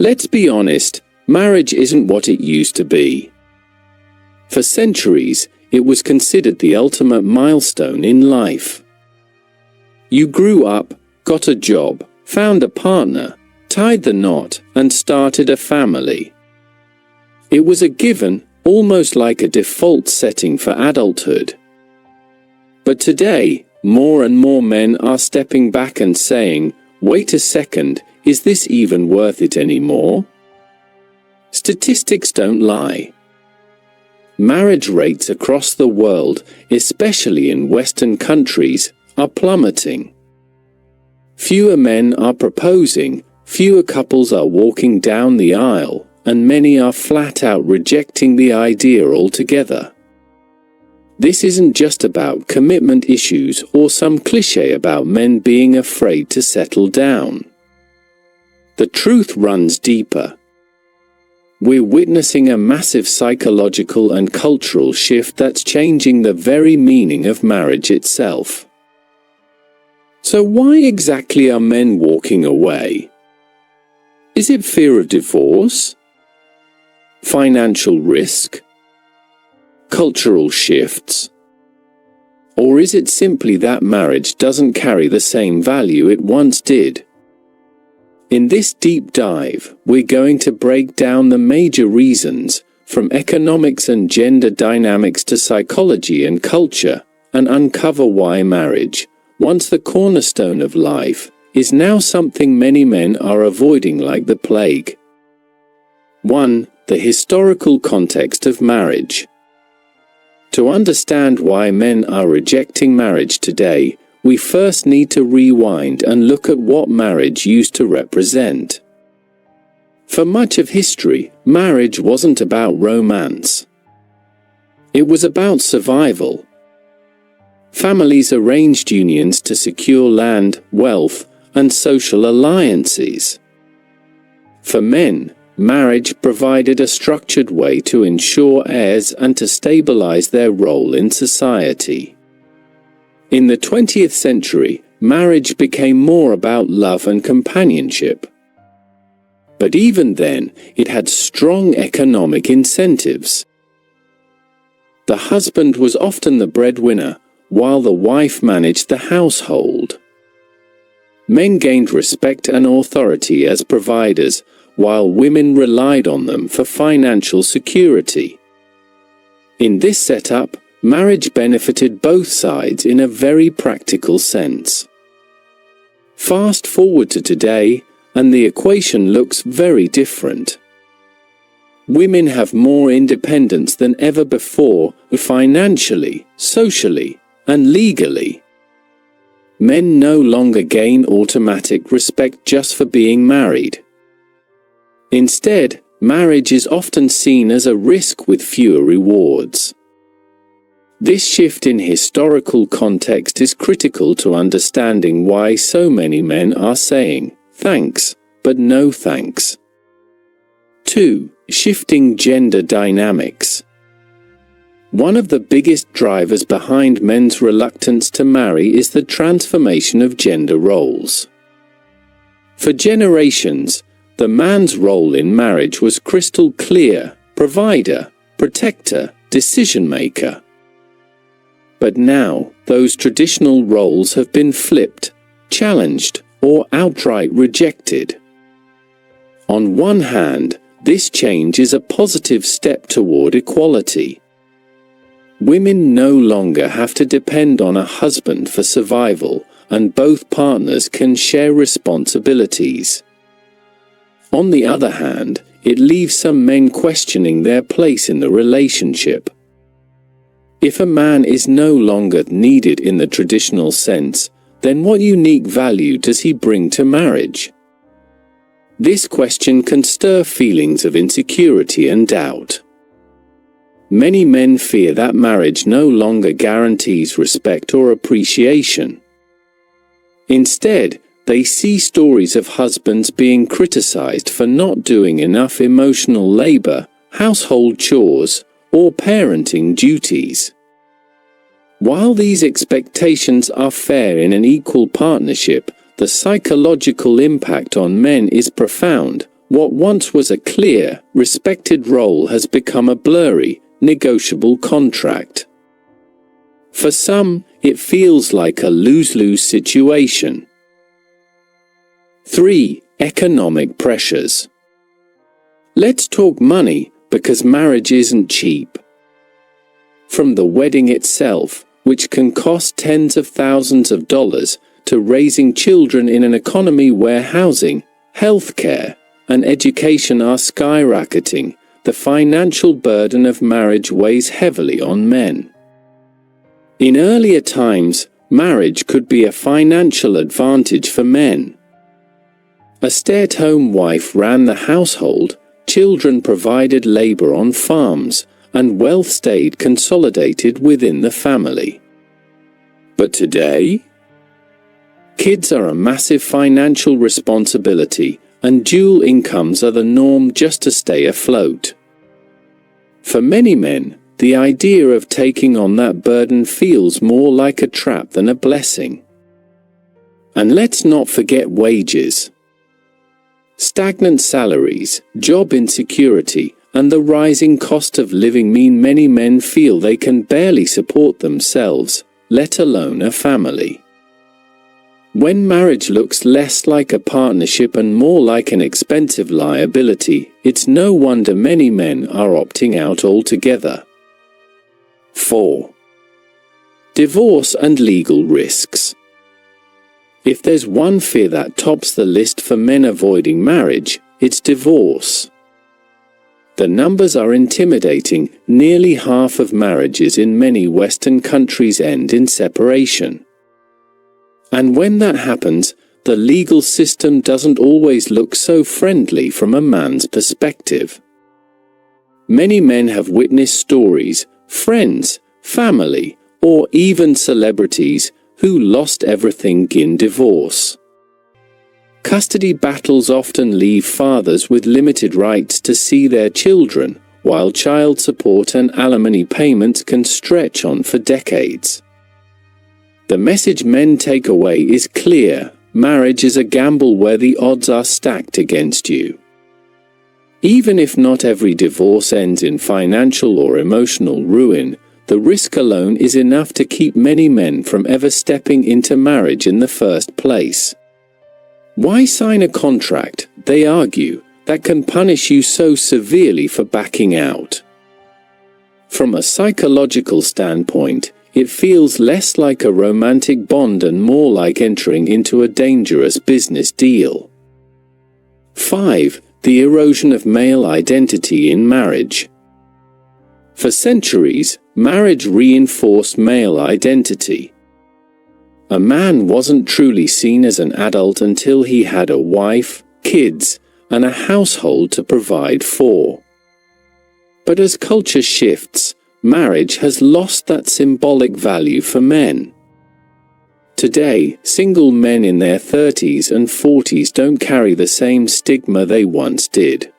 Let's be honest, marriage isn't what it used to be. For centuries, it was considered the ultimate milestone in life. You grew up, got a job, found a partner, tied the knot, and started a family. It was a given, almost like a default setting for adulthood. But today, more and more men are stepping back and saying, wait a second, is this even worth it anymore? Statistics don't lie. Marriage rates across the world, especially in Western countries, are plummeting. Fewer men are proposing, fewer couples are walking down the aisle, and many are flat out rejecting the idea altogether. This isn't just about commitment issues or some cliché about men being afraid to settle down. The truth runs deeper. We're witnessing a massive psychological and cultural shift that's changing the very meaning of marriage itself. So why exactly are men walking away? Is it fear of divorce? Financial risk? Cultural shifts? Or is it simply that marriage doesn't carry the same value it once did? In this deep dive, we're going to break down the major reasons, from economics and gender dynamics to psychology and culture, and uncover why marriage, once the cornerstone of life, is now something many men are avoiding like the plague. 1. The historical context of marriage. To understand why men are rejecting marriage today, we first need to rewind and look at what marriage used to represent. For much of history, marriage wasn't about romance. It was about survival. Families arranged unions to secure land, wealth, and social alliances. For men, marriage provided a structured way to ensure heirs and to stabilize their role in society. In the 20th century, marriage became more about love and companionship. But even then, it had strong economic incentives. The husband was often the breadwinner, while the wife managed the household. Men gained respect and authority as providers, while women relied on them for financial security. In this setup, marriage benefited both sides in a very practical sense. Fast forward to today, and the equation looks very different. Women have more independence than ever before, financially, socially, and legally. Men no longer gain automatic respect just for being married. Instead, marriage is often seen as a risk with fewer rewards. This shift in historical context is critical to understanding why so many men are saying, thanks, but no thanks. 2. Shifting gender dynamics. One of the biggest drivers behind men's reluctance to marry is the transformation of gender roles. For generations, the man's role in marriage was crystal clear: provider, protector, decision-maker. But now, those traditional roles have been flipped, challenged, or outright rejected. On one hand, this change is a positive step toward equality. Women no longer have to depend on a husband for survival, and both partners can share responsibilities. On the other hand, it leaves some men questioning their place in the relationship. If a man is no longer needed in the traditional sense, then what unique value does he bring to marriage? This question can stir feelings of insecurity and doubt. Many men fear that marriage no longer guarantees respect or appreciation. Instead, they see stories of husbands being criticized for not doing enough emotional labor, household chores, or parenting duties. While these expectations are fair in an equal partnership, the psychological impact on men is profound. What once was a clear, respected role has become a blurry, negotiable contract. For some, it feels like a lose-lose situation. 3. Economic pressures. Let's talk money, because marriage isn't cheap. From the wedding itself, which can cost tens of thousands of dollars, to raising children in an economy where housing, healthcare, and education are skyrocketing, the financial burden of marriage weighs heavily on men. In earlier times, marriage could be a financial advantage for men. A stay-at-home wife ran the household, children provided labor on farms, and wealth stayed consolidated within the family. But today, kids are a massive financial responsibility, and dual incomes are the norm just to stay afloat. For many men, the idea of taking on that burden feels more like a trap than a blessing. And let's not forget wages. Stagnant salaries, job insecurity, and the rising cost of living mean many men feel they can barely support themselves, let alone a family. When marriage looks less like a partnership and more like an expensive liability, it's no wonder many men are opting out altogether. 4. Divorce and legal risks. If there's one fear that tops the list for men avoiding marriage, it's divorce. The numbers are intimidating. Nearly half of marriages in many Western countries end in separation. And when that happens, the legal system doesn't always look so friendly from a man's perspective. Many men have witnessed stories, friends, family, or even celebrities who lost everything in divorce. Custody battles often leave fathers with limited rights to see their children, while child support and alimony payments can stretch on for decades. The message men take away is clear: marriage is a gamble where the odds are stacked against you. Even if not every divorce ends in financial or emotional ruin, the risk alone is enough to keep many men from ever stepping into marriage in the first place. Why sign a contract, they argue, that can punish you so severely for backing out? From a psychological standpoint, it feels less like a romantic bond and more like entering into a dangerous business deal. 5. The erosion of male identity in marriage. For centuries, marriage reinforced male identity. A man wasn't truly seen as an adult until he had a wife, kids, and a household to provide for. But as culture shifts, marriage has lost that symbolic value for men. Today, single men in their 30s and 40s don't carry the same stigma they once did.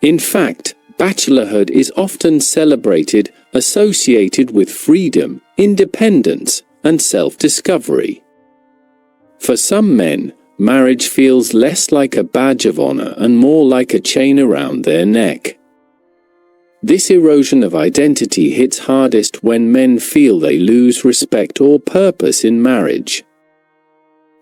In fact, bachelorhood is often celebrated, associated with freedom, independence, and self-discovery. For some men, marriage feels less like a badge of honor and more like a chain around their neck. This erosion of identity hits hardest when men feel they lose respect or purpose in marriage.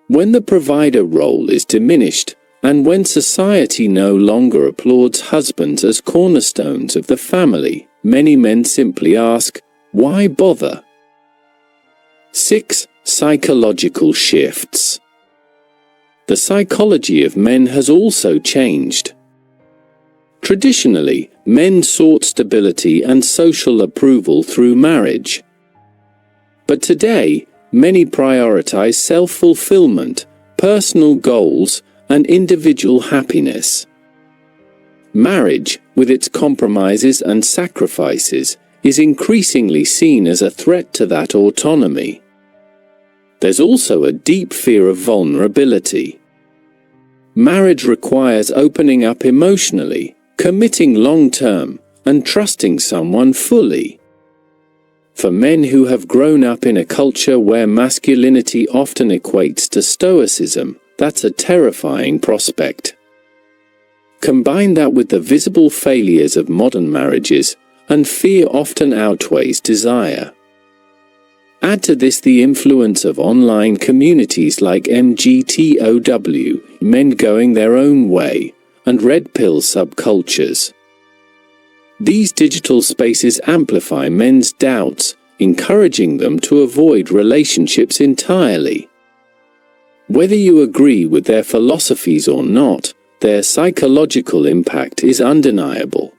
When the provider role is diminished, and when society no longer applauds husbands as cornerstones of the family, many men simply ask, why bother? 6. Psychological shifts. The psychology of men has also changed. Traditionally, men sought stability and social approval through marriage. But today, many prioritize self-fulfillment, personal goals, and individual happiness. Marriage, with its compromises and sacrifices, is increasingly seen as a threat to that autonomy. There's also a deep fear of vulnerability. Marriage requires opening up emotionally, committing long-term, and trusting someone fully. For men who have grown up in a culture where masculinity often equates to stoicism, that's a terrifying prospect. Combine that with the visible failures of modern marriages, and fear often outweighs desire. Add to this the influence of online communities like MGTOW, men going their own way, and red pill subcultures. These digital spaces amplify men's doubts, encouraging them to avoid relationships entirely. Whether you agree with their philosophies or not, their psychological impact is undeniable.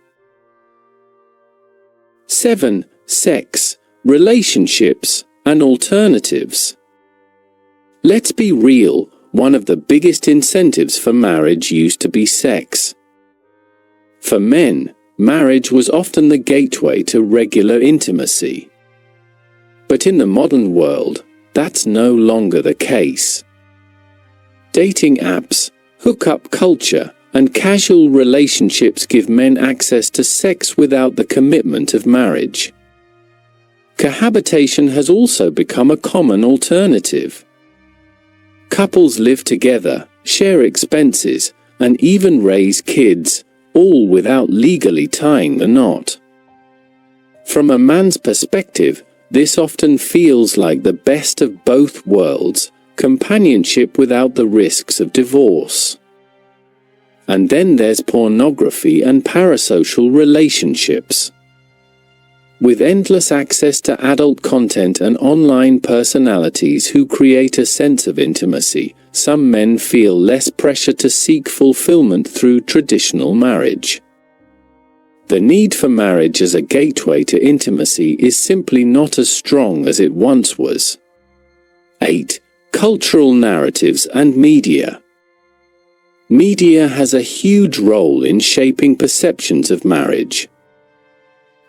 7. Sex, relationships, and alternatives. Let's be real, one of the biggest incentives for marriage used to be sex. For men, marriage was often the gateway to regular intimacy. But in the modern world, that's no longer the case. Dating apps, hookup culture, and casual relationships give men access to sex without the commitment of marriage. Cohabitation has also become a common alternative. Couples live together, share expenses, and even raise kids, all without legally tying the knot. From a man's perspective, this often feels like the best of both worlds, companionship without the risks of divorce. And then there's pornography and parasocial relationships. With endless access to adult content and online personalities who create a sense of intimacy, some men feel less pressure to seek fulfillment through traditional marriage. The need for marriage as a gateway to intimacy is simply not as strong as it once was. 8. Cultural narratives and media. Media has a huge role in shaping perceptions of marriage.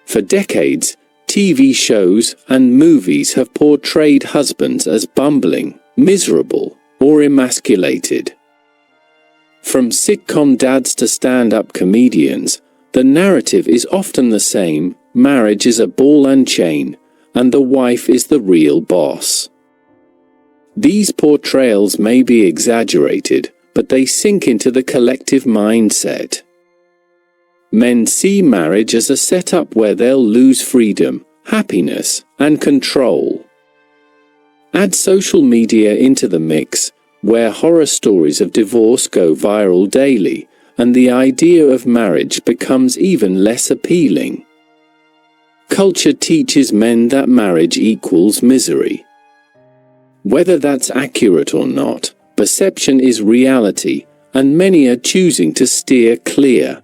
For decades, TV shows and movies have portrayed husbands as bumbling, miserable, or emasculated. From sitcom dads to stand-up comedians, the narrative is often the same: marriage is a ball and chain, and the wife is the real boss. These portrayals may be exaggerated, but they sink into the collective mindset. Men see marriage as a setup where they'll lose freedom, happiness, and control. Add social media into the mix, where horror stories of divorce go viral daily, and the idea of marriage becomes even less appealing. Culture teaches men that marriage equals misery. Whether that's accurate or not, perception is reality, and many are choosing to steer clear.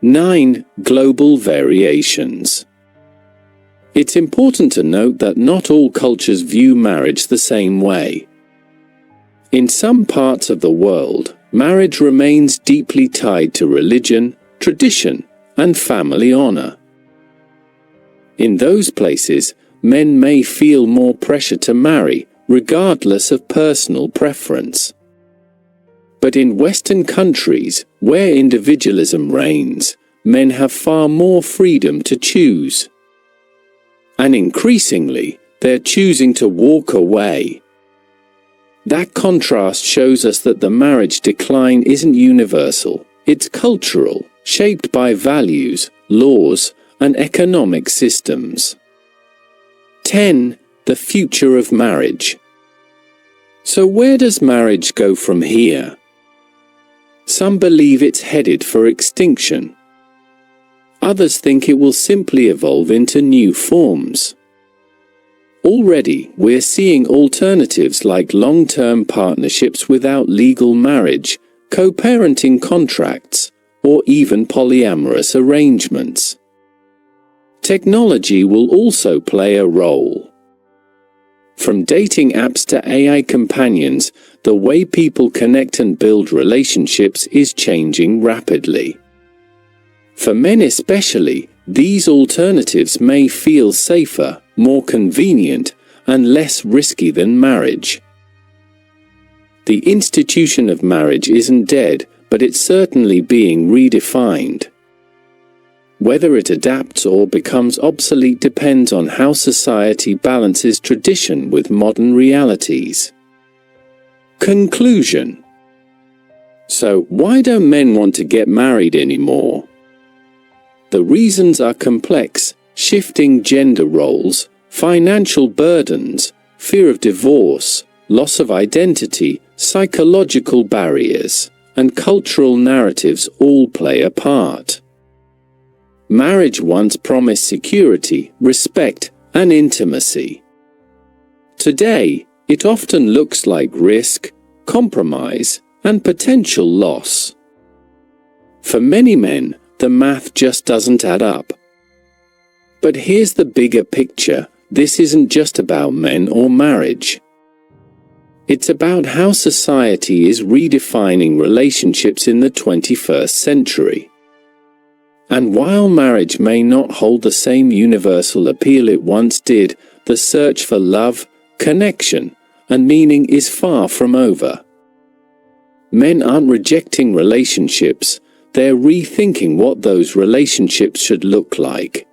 9. Global variations. It's important to note that not all cultures view marriage the same way. In some parts of the world, marriage remains deeply tied to religion, tradition, and family honor. In those places, men may feel more pressure to marry, regardless of personal preference. But in Western countries, where individualism reigns, men have far more freedom to choose. And increasingly, they're choosing to walk away. That contrast shows us that the marriage decline isn't universal, it's cultural, shaped by values, laws, and economic systems. 10. The future of marriage. So where does marriage go from here? Some believe it's headed for extinction. Others think it will simply evolve into new forms. Already, we're seeing alternatives like long-term partnerships without legal marriage, co-parenting contracts, or even polyamorous arrangements. Technology will also play a role. From dating apps to AI companions, the way people connect and build relationships is changing rapidly. For men especially, these alternatives may feel safer, more convenient, and less risky than marriage. The institution of marriage isn't dead, but it's certainly being redefined. Whether it adapts or becomes obsolete depends on how society balances tradition with modern realities. Conclusion. So, why don't men want to get married anymore? The reasons are complex: shifting gender roles, financial burdens, fear of divorce, loss of identity, psychological barriers, and cultural narratives all play a part. Marriage once promised security, respect, and intimacy. Today, it often looks like risk, compromise, and potential loss. For many men, the math just doesn't add up. But here's the bigger picture: this isn't just about men or marriage. It's about how society is redefining relationships in the 21st century. And while marriage may not hold the same universal appeal it once did, the search for love, connection, and meaning is far from over. Men aren't rejecting relationships, they're rethinking what those relationships should look like.